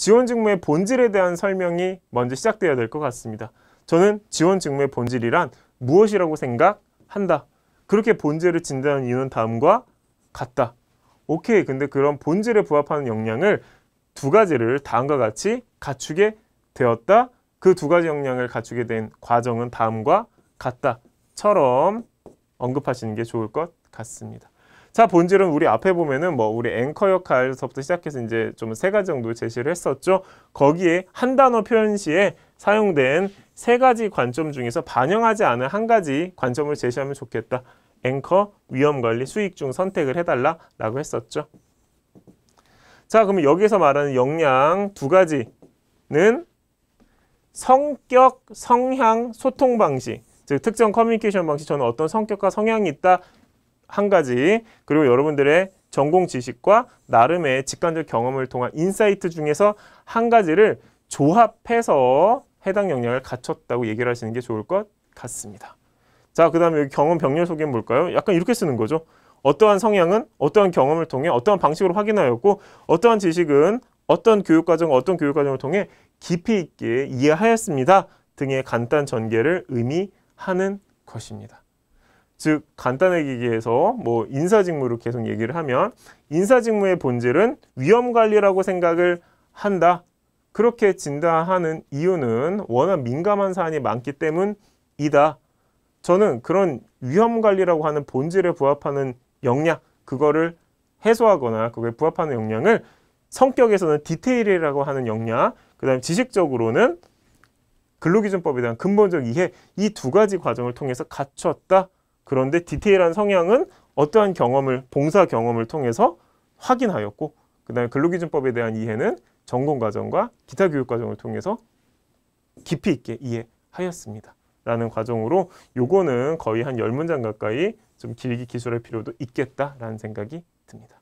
지원 직무의 본질에 대한 설명이 먼저 시작되어야 될 것 같습니다. 저는 지원 직무의 본질이란 무엇이라고 생각한다. 그렇게 본질을 진단하는 이유는 다음과 같다. 오케이. 근데 그런 본질에 부합하는 역량을 두 가지를 다음과 같이 갖추게 되었다. 그 두 가지 역량을 갖추게 된 과정은 다음과 같다처럼 언급하시는 게 좋을 것 같습니다. 자, 본질은 우리 앞에 보면은 우리 앵커 역할서부터 시작해서 이제 좀 세 가지 정도 제시를 했었죠. 거기에 한 단어 표현 시에 사용된 세 가지 관점 중에서 반영하지 않은 한 가지 관점을 제시하면 좋겠다. 앵커, 위험관리, 수익 중 선택을 해달라라고 했었죠. 자, 그러면 여기서 말하는 역량 두 가지는 성격, 성향, 소통 방식, 즉 특정 커뮤니케이션 방식, 저는 어떤 성격과 성향이 있다 한 가지, 그리고 여러분들의 전공 지식과 나름의 직관적 경험을 통한 인사이트 중에서 한 가지를 조합해서 해당 역량을 갖췄다고 얘기를 하시는 게 좋을 것 같습니다. 자, 그 다음에 여기 경험 병렬 소개는 뭘까요? 약간 이렇게 쓰는 거죠. 어떠한 성향은 어떠한 경험을 통해 어떠한 방식으로 확인하였고, 어떠한 지식은 어떤 교육과정, 어떤 교육과정을 통해 깊이 있게 이해하였습니다 등의 간단 전개를 의미하는 것입니다. 즉 간단하게 얘기해서 인사직무를 계속 얘기를 하면 인사직무의 본질은 위험관리라고 생각을 한다. 그렇게 진단하는 이유는 워낙 민감한 사안이 많기 때문이다. 저는 그런 위험관리라고 하는 본질에 부합하는 역량, 그거를 해소하거나 그거에 부합하는 역량을 성격에서는 디테일이라고 하는 역량, 그 다음에 지식적으로는 근로기준법에 대한 근본적 이해, 이 두 가지 과정을 통해서 갖췄다. 그런데 디테일한 성향은 어떠한 경험을, 봉사 경험을 통해서 확인하였고, 그 다음에 근로기준법에 대한 이해는 전공과정과 기타 교육과정을 통해서 깊이 있게 이해하였습니다. 라는 과정으로 요거는 거의 한 10문장 가까이 좀 길게 기술할 필요도 있겠다라는 생각이 듭니다.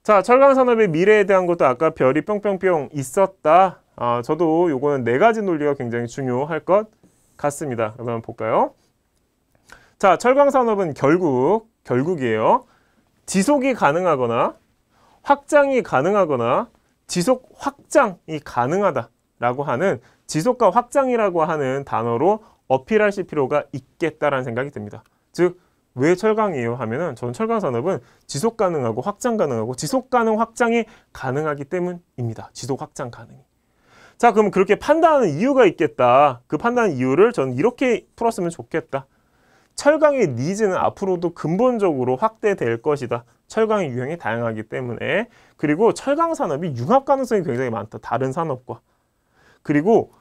자, 철강산업의 미래에 대한 것도 아까 별이 뿅뿅뿅 있었다. 저도 요거는 4가지 논리가 굉장히 중요할 것 같습니다. 한번 볼까요? 자, 철강산업은 결국이에요. 지속이 가능하거나 확장이 가능하거나 지속 확장이 가능하다라고 하는 지속과 확장이라고 하는 단어로 어필하실 필요가 있겠다라는 생각이 듭니다. 즉, 왜 철강이에요 하면은 저는 철강산업은 지속 가능하고 확장 가능하고 지속 가능 확장이 가능하기 때문입니다. 지속 확장 가능이. 자, 그럼 그렇게 판단하는 이유가 있겠다. 그 판단하는 이유를 저는 이렇게 풀었으면 좋겠다. 철강의 니즈는 앞으로도 근본적으로 확대될 것이다. 철강의 유형이 다양하기 때문에. 그리고 철강 산업이 융합 가능성이 굉장히 많다. 다른 산업과. 그리고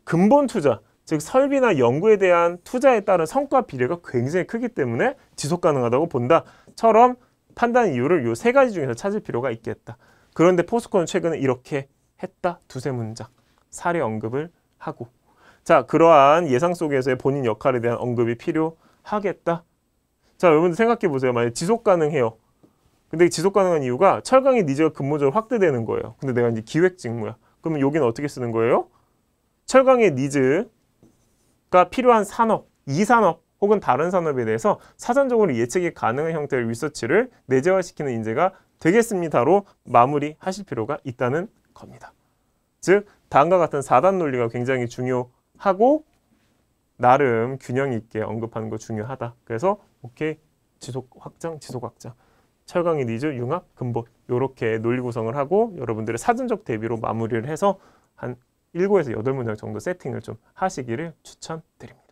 근본 투자, 즉 설비나 연구에 대한 투자에 따른 성과 비례가 굉장히 크기 때문에 지속 가능하다고 본다처럼 판단 이유를 요 3가지 중에서 찾을 필요가 있겠다. 그런데 포스코는 최근에 이렇게 했다. 2-3문장 사례 언급을 하고, 자, 그러한 예상 속에서의 본인 역할에 대한 언급이 필요하겠다. 자, 여러분들 생각해 보세요. 만약 지속 가능해요. 근데 지속 가능한 이유가 철강의 니즈가 근본적으로 확대되는 거예요. 근데 내가 이제 기획 직무야. 그러면 여기는 어떻게 쓰는 거예요? 철강의 니즈가 필요한 산업, 이 산업 혹은 다른 산업에 대해서 사전적으로 예측이 가능한 형태의 리서치를 내재화시키는 인재가 되겠습니다로 마무리하실 필요가 있다는 겁니다. 즉, 다음과 같은 4단 논리가 굉장히 중요하고 나름 균형 있게 언급하는 거 중요하다. 그래서 오케이, 지속 확장, 철강의 니즈, 융합, 근본 이렇게 논리 구성을 하고 여러분들의 사전적 대비로 마무리를 해서 한 7에서 8문장 정도 세팅을 좀 하시기를 추천드립니다.